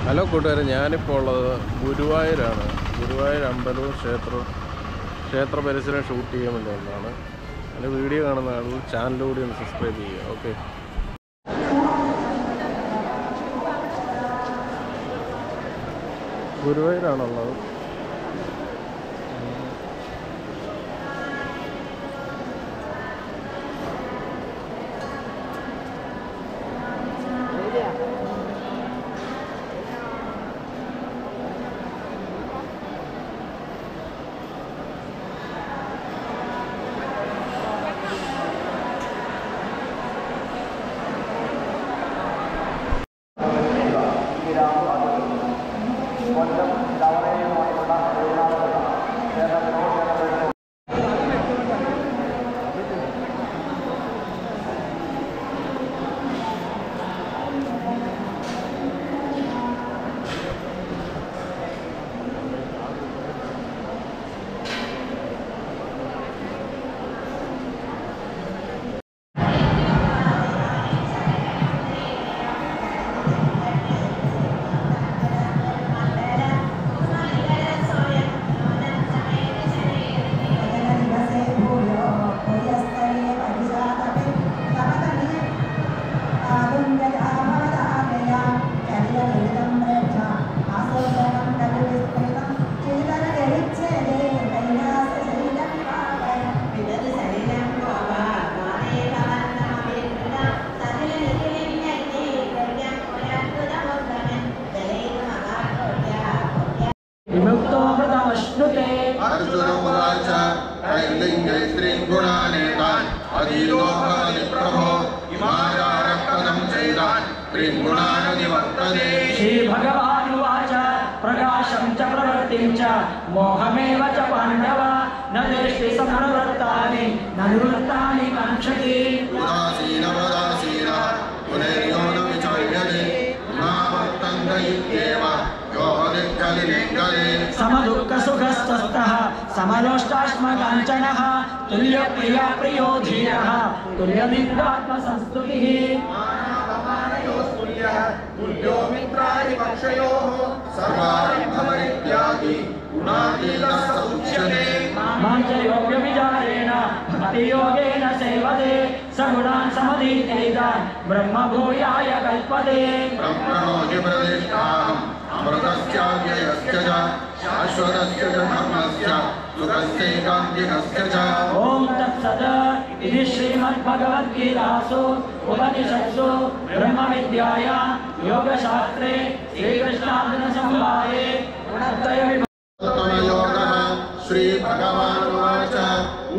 Hello കൂട്ടുകാരെ, ഞാനിപ്പോൾ ഉള്ളത് ഗുരുവായൂരാണ്. ഗുരുവായൂർ അമ്പലവും ക്ഷേത്ര പരിസരം ഷൂട്ട് ചെയ്യാൻ വേണ്ടി വന്നതാണ്. എൻ്റെ വീഡിയോ കാണുന്ന ആളുകൾ ചാനലിലൂടെ ഒന്ന് സബ്സ്ക്രൈബ് ചെയ്യുക. ഓക്കെ, ഗുരുവായൂരാണുള്ളത്. श्री भगवानुवाच प्रकाशं च प्रवृत्तिं च मोहमेव च पाण्डव न देष्टि संप्रवृत्तानि न निवृत्तानि काङ्क्षति उदासीनवदासीना पुनर्यो न विचार्यते नावर्तन्त इत्येव योऽधिकलिङ्गले समदुःखसुखस्तस्थः समलोष्टाश्मकाञ्चनः तुल्यप्रिया प्रियो धीरः तुल्यलिङ्गात्मसंस्तुतिः तुल्यो मित्राणि पक्षयोः सर्वारम्भपरित्यागी गुणातीतः स उच्यते माञ्चयोग्यविचारेण भक्तियोगेन सेवते सगुणान् समधीतेतान् ब्रह्मभूयाय कल्पते ब्रह्मणोऽपि प्रतिष्ठाहम् अमृतस्याव्ययस्य च शाश्वतस्य च धर्मस्य सुखस्यैकान्तिकस्य च। ॐ तत्सत् इति श्रीमद्भगवद्गीतासु उपनिषत्सु ब्रह्मविद्यायां योगशास्त्रे श्रीकृष्णार्जुनसंवादे गुणत्रयविभागः श्रीभगवानुवाच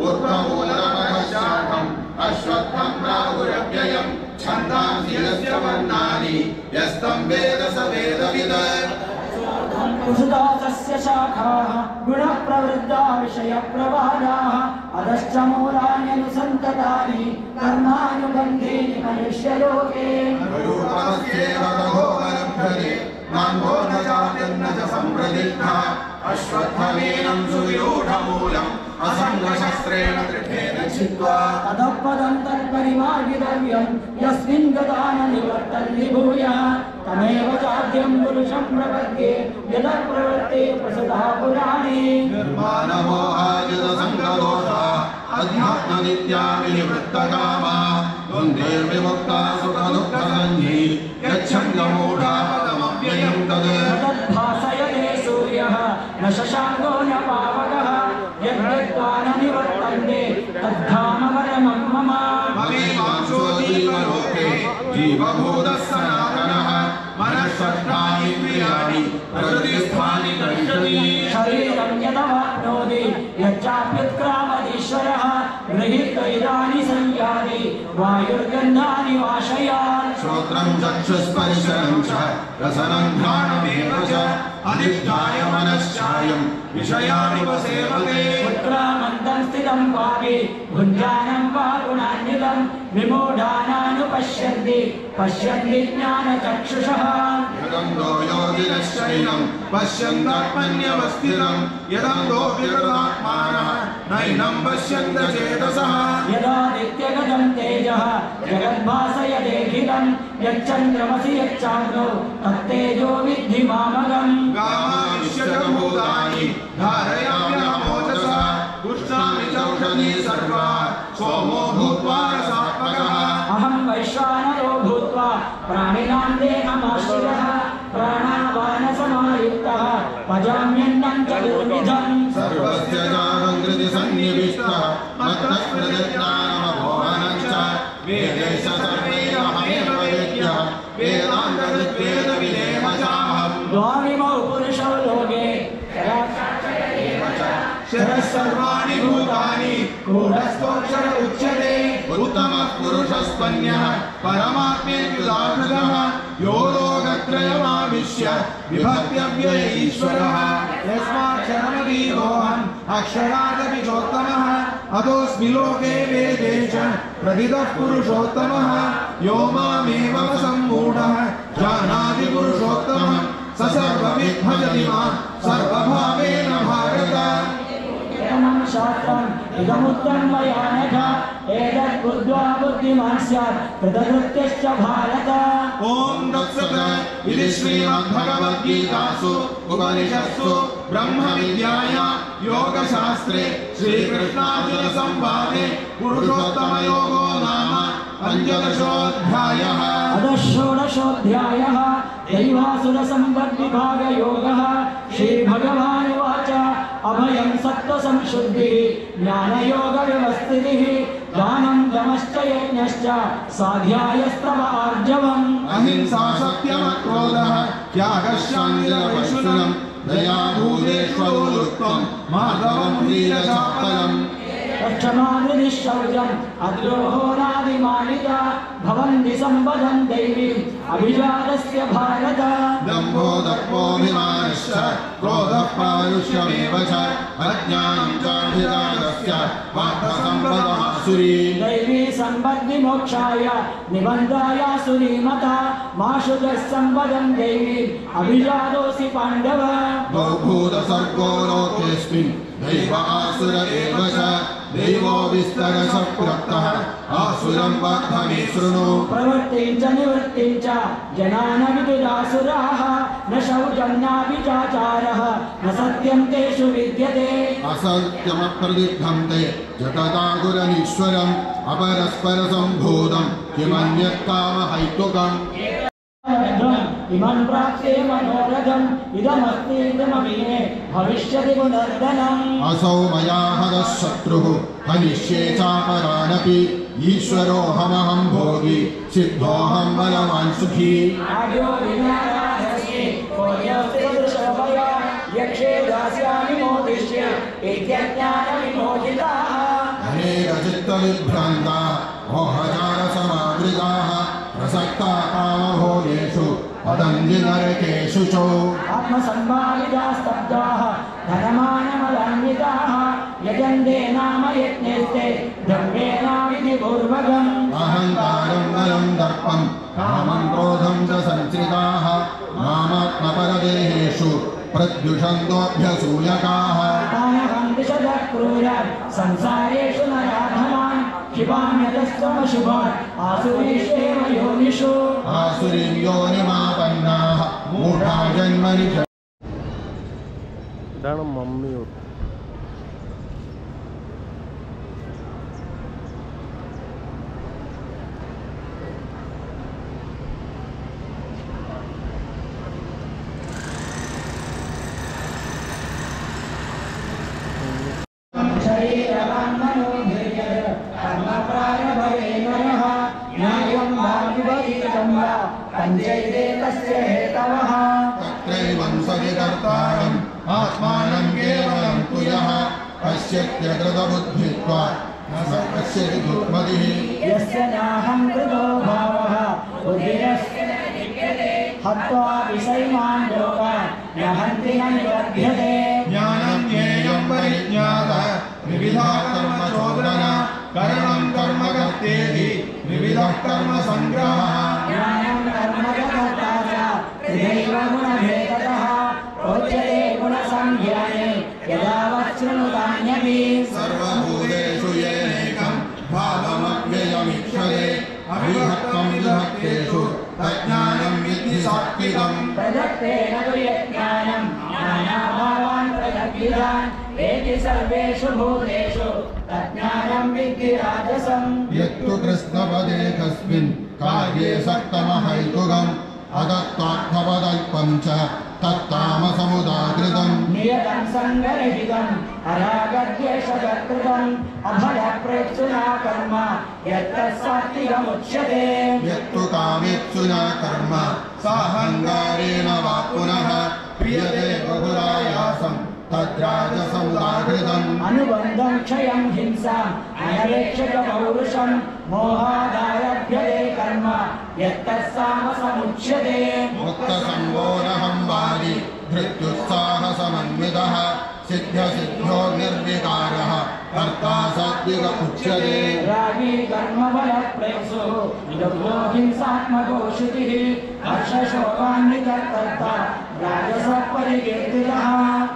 ऊर्ध्वमूलमधः शाखम् अश्वत्थं प्राहुरव्ययम् छन्दांसि यस्य वर्णानि यस्तं वेद स वेदविद्। कुसुदासस्य शाखाः गुणप्रवृद्धा विषयप्रवादाः अधश्च मूलान्यनुसन्ततानि कर्मानुबन्धीनि मनुष्यलोके। रूपमस्येव तथोपलभ्यते नान्यो न चाप्यन्न च सम्प्रतिष्ठा अश्वत्थमेनं सुविरूढमूलम् असङ्गशस्त्रेण दृढेन छित्त्वा तदपदं तत्परिमार्गितव्यं यस्मिन् गता न निवर्तन्ति भूयः तमेव चाद्यं पुरुषं प्रपद्ये यतः प्रवृत्ते प्रसृता पुराणे। निर्माणमोहाजितसङ्गदोषा अध्यात्मनित्या विनिवृत्तकामा द्वन्द्वैर्विमुक्ता सुखदुःखसञ्ज्ञी यच्छन्दमूढा पदमव्ययं तद् तद्भासयते सूर्यः न शशाङ्को न पावकः यद्गत्वा न निवर्तन्ते तद्धाम परमं मम। ममेवांशो जीवलोके जीवभूतः सनातनः मनःषष्ठानि इन्द्रियाणि प्रकृतिस्थानि गच्छति। शरीरं यदवाप्नोति यच्चाप्युत्क्रामतीश्वरः गृहीत्वैतानि संयाति वायुर्गन्धानि वाशयात्। श्रोत्रं चक्षुस्पर्शनं च रसनं घ्राणमेव च अधिष्ठाय मनश्चायं विषयानुपसेवते। उत्क्रामन्तं स्थितं वापि भुञ्जानं वा गुणान्वितं विमूढानानुपश्यन्ति पश्यन्ति ज्ञानचक्षुषः। योगं वादिनश्चैनं पश्यन्तात्मन्यवस्थितं यदन्तो विकृतात्मानः नैनं पश्यन्त चेतसः यदादित्यगतं तेजः जगद्भासयदेखिलं यच्चन्द्रमसि यच्चाग्नौ तत्तेजो विद्धि मामकम् गामाविश्यभूतानि धारयाम्यहमोजसा पुष्णामि चौषधी सर्वा सोमो भूत्वा रसात्मकः अहं वैश्वानरो भूत्वा प्राणिनां देहमाश्रितः प्राणावानसमायुक्तः पचाम्यन्नं चतुर्विधम् सर्वस्य जातं कृति सन्निविष्टः मत्तस्मृतिज्ञानमभोहनं च वेदेश सर्वैरहमेव वेद्यः वेदान्तऋग्वेदविदेव चाहम् द्वाविमौ पुरुषौ लोके शरः सर्वाणि भूतानि गूढस्थोऽक्षर उच्यते उत्तमः पुरुषस्त्वन्यः परमात्मेत्युदाहृतः यो लोकत्रयमाविश्य विभक्त्यव्यय ईश्वरः यस्माक्षरमतीतोऽहम् अक्षरादपि चोत्तमः अतोऽस्मि लोके वेदे च प्रथितः पुरुषोत्तमः यो मामेव सम्मूढः जानाति पुरुषोत्तमः स सर्वविद् भजति मां सर्वभावेन भारत इदमं शास्त्रम् इदमुक्तं मया नघ एतत् बुद्ध्वा बुद्धिमान् स्यात् कृतकृत्यश्च भारत ॐ तत्सत् इति श्रीमद्भगवद्गीतासु उपनिषत्सु ब्रह्मविद्यायां योगशास्त्रे श्रीकृष्णार्जुनसंवादे पुरुषोत्तमयोगो नाम पञ्चदशोऽध्यायः अतः षोडशोऽध्यायः दैवासुरसम्पद्विभागयोगः श्रीभगवानुवाच अभयं सत्त्वसंशुद्धिः ज्ञानयोगव्यवस्थितिः दानं दमश्च यज्ञश्च साध्यायस्तव आर्जवम् अहिंसा सत्यमक्रोधः त्यागः शान्तिरवैशुनम् दया भूतेष्वौलुत्वम् माधवं ह्रीरचापलम् रक्षमानिशौचम् अद्रोहो नादिमानिता भवन्ति सम्पदं दैवीम् अभिजातस्य भारत दम्भो दर्पोऽभिमानश्च क्रोधः पारुष्यमेव च अज्ञानं चाभिजातस्य पार्थसम्पदः सुरी दैवी सम्पद्विमोक्षाय निबन्धाय सुरीमता मा शुचः सम्पदं दैवीम् अभिजातोऽसि पाण्डव द्वौ भूतसर्गो लोकेऽस्मिन् दैव आसुर एव च दैवो विस्तरशः प्रवृत्तः आसुरं पार्थमे शृणु प्रवृत्तिं च निवृत्तिं च जनान विदुरासुराः न शौचं नाभिचाचारः न सत्यं तेषु विद्यते असत्यमप्रदिग्धं ते जगदागुरनीश्वरम् अपरस्परसम्भूतं किमन्यत् कामहैतुकम् इमं प्राप्ते मनोरथम् इदमस्ति इदमभिने भविष्यति पुनर्धनम् असौ मया हतः शत्रुः हनिष्ये चापरानपि ईश्वरोऽहमहं भोगी सिद्धोऽहं बलवान् सुखी आद्यो विनाराधस्मि कोऽन्योऽस्ति सदृशोभया यक्षे दास्यामि मोदिष्ये इत्यज्ञानविमोहिताः अनेकचित्तविभ्रान्ताः मोहजालसमावृताः प्रसक्ता कामभोगेषु पतन्ति नरकेषु च आत्मसम्भाविताः स्तब्धाः धनमानमलान्विताः यजन्ते नाम यज्ञेस्ते ब्रह्मेणाविधिपूर्वकम् अहङ्कारं बलं दर्पं कामं क्रोधं च संश्रिताः मामात्मपरदेहेषु प्रद्युषन्तोऽभ्यसूयकाः तानहं दिशतः क्रूरान् संसारेषु नराधमान् क्षिपाम्यतस्त्वमशुभान् आसुरीष्वेव योनिषु आसुरीं योनिमापन्नाः मूढा जन्मनि ഇതാണ് മമ്മിയൂർ. तत्रैवं सविकर्तारम् आत्मानं केवलं तु यः पश्यत्यकृतबुद्धित्वा न स पश्यति दुर्मतिः यस्य नाहं कृतो भावः बुद्धिरस्य हत्वा विषयमान् लोकान् न हन्ति न निबध्यते ज्ञानं ज्ञेयं परिज्ञातः विविधा कर्मचोदना करणं कर्म कर्तेति विविधः कर्म संग्रहः ज्ञानं कर्म कर्ता च तथैव गुणभेदः ज्ञाने यदा वत्सृणुतान्यपि सर्वभूतेषु येनैकं भावमव्ययमीक्षते अविभक्तं विभक्तेषु तज्ज्ञानं विद्धि सात्विकम् प्रदत्तेन तु यज्ञानं नानाभावान् प्रदग्धिरान् एति सर्वेषु भूतेषु तज्ज्ञानं विद्धि राजसम् यत्तु कृष्णपदे कस्मिन् कार्ये सक्तमहैतुकम् अदत्तार्थवदल्पं च तत्तामसमुदाकृतम् नियतं सङ्गरहितम् अरागद्वेषकर्तृकम् अभयप्रेप्सुना कर्म यत्तत्सात्विकमुच्यते यत्तु कामेप्सुना कर्म साहङ्गारेण वा पुनः क्रियते बहुरायासम् तद्राजसमुदाकृतम् अनुबन्धं क्षयं हिंसाम् अनवेक्षकपौरुषं मोहादारभ्यते कर्म यत्तत्सामसमुच्यते मुक्तसङ्गोरहं वारि धृत्युत्साहसमन्वितः सिद्ध्यसिद्ध्यो निर्विकारः कर्ता सात्विक उच्यते रागी कर्मफलप्रेप्सु लुब्धो हिंसात्मको शुचिः हर्षशोकान्वितकर्ता राजसः परिकीर्तितः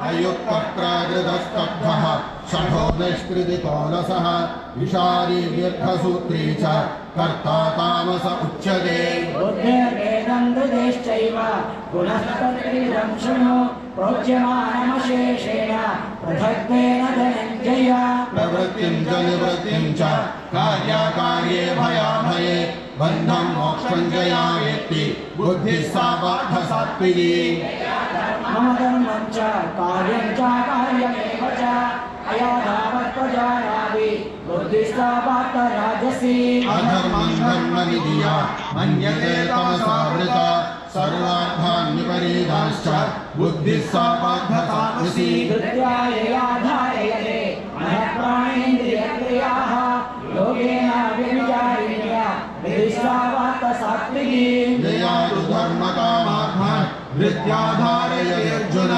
अयुक्तप्राकृतस्तब्धः षठो निष्कृतिकोलसः विषारी दीर्घसूत्री च कर्ता तामस उच्यते बुद्धेर्वेदं हृदेश्चैव गुणस्तत्त्रिदं शृणु प्रोच्यमानमशेषेण पृथक्त्वेन धनञ्जय प्रवृत्तिं च निवृत्तिं च कार्याकार्ये भयाभये बन्धं मोक्षं च या वेत्ति बुद्धिः सा पार्थ सात्विकी मम धर्मं च कार्यं च कार्यमेव च अयाधावत् प्रजानाति बुद्धिस्सा पार्थ राजसी अधर्मं धर्ममिधिया मन्यते तमसावृता सर्वार्थान् विपरीताश्च बुद्धिः सा पार्थ तामसी धृत्यायया धारयते मनःप्राणेन्द्रियक्रियाः योगेन व्यभिचारिण्या बुद्धिस्सा पार्थ सात्विकी जया तु धर्मकामार्थान् धृत्या धारयत्यर्जुन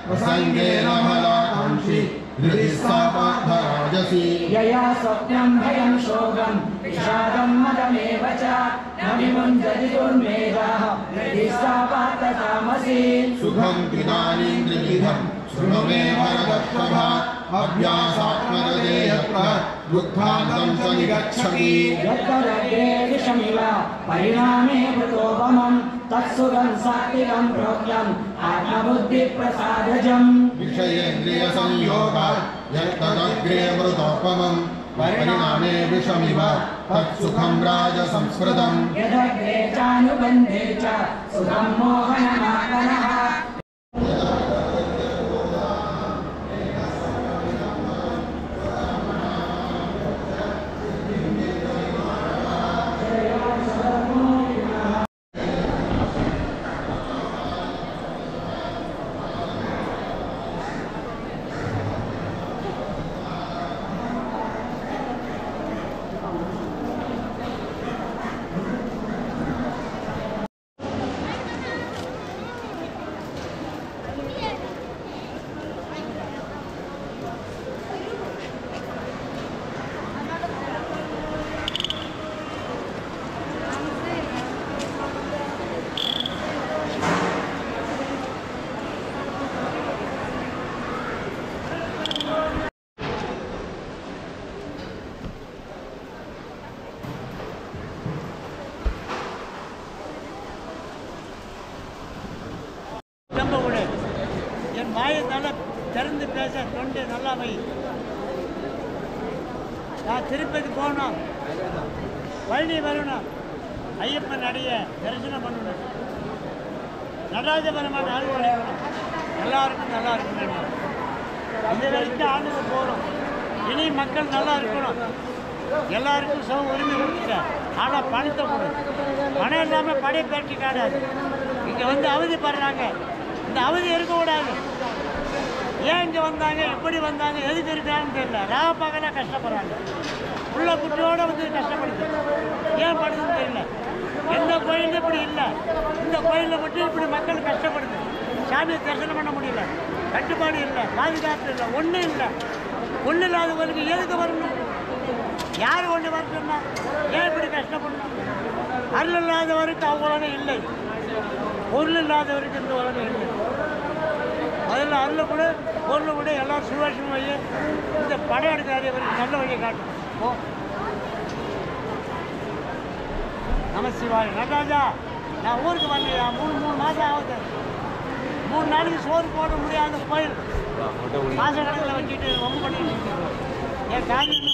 प्रसङ्गेन फलाकाङ्क्षी धृतिः सा पार्थ राजसी यया स्वप्नं भयं शोकं विषादं मदमेव च न विमुञ्चति दुर्मेधाः बुद्धिस्सा पार्थ तामसी सुखं कृतानीन्द्रियं शृणु मे भरतर्षभ अभ्यासात्मरते यत्र दुःखान्तं च निगच्छति यत्तदग्रे विषमिव परिणामे भूतोपमं तत्सुखं सात्विकं प्रोक्तम् आत्मबुद्धिप्रसादजम् विषयेन्द्रियसंयोग यत्तदग्रे मृतोपमम् परिणामे विषमिव तत्सुखं राजसंस्कृतम् यदग्रे चानुबन्धे च सुखं मोहनमात्मनः என் வாயை நல்லா திறந்து பேச தொண்டை நல்லா வை. நான் திருப்பதி போகணும், பழனி வரணும், ஐயப்பன் அடைய தரிசனம் பண்ணணும், நடராஜ பெருமான் அருள் அடையணும், எல்லாருக்கும் நல்லா இருக்கணும். இது வரைக்கும் ஆண்டுக்கு போகிறோம், இனி மக்கள் நல்லா இருக்கணும், எல்லாருக்கும் சம உரிமை கொடுத்துட்டேன். ஆனால் பணத்தை கொடு, பணம் இல்லாமல் படை பெருட்டி காடாது. இங்கே வந்து அவதிப்படுறாங்க, இந்த அவதி இருக்கக்கூடாது. ஏன் இங்கே வந்தாங்க, எப்படி வந்தாங்க, எதுக்கு இருக்காங்கன்னு தெரியல. ராவ பகலாக கஷ்டப்படுறாங்க, உள்ள குட்டியோடு வந்து கஷ்டப்படுது. ஏன் படுதுன்னு தெரியல. எந்த கோயிலும் இப்படி இல்லை, இந்த கோயிலில் மட்டும் இப்படி மக்கள் கஷ்டப்படுது. சாமியை தரிசனம் பண்ண முடியல, கட்டுப்பாடு இல்லை, பாதுகாப்பு இல்லை, ஒன்றும் இல்லை. ஒன்றும் இல்லாதவங்களுக்கு எதுக்கு வரணும்? யார் ஒன்று வரணும்னா ஏன் இப்படி கஷ்டப்படணும்? அருள் இல்லாதவருக்கு அவ்வளவு இல்லை, பொருள் இல்லாதவருக்கு இந்த உலகம் இல்லை. அதில் அதில் கூட பொருள் கூட எல்லாம் சுவாசம் வழி இந்த படம் எடுக்காதே நல்ல வழியை காட்டும். ஓ நமசிவாய். நடராஜா நான் ஊருக்கு வரலையா, 3 மாதம் ஆகுது. 3 நாளைக்கு சோறு போட முடியாத கோயில் மாச கணக்கில் வச்சுட்டு ரொம்ப பண்ணிட்டு என் காரியம்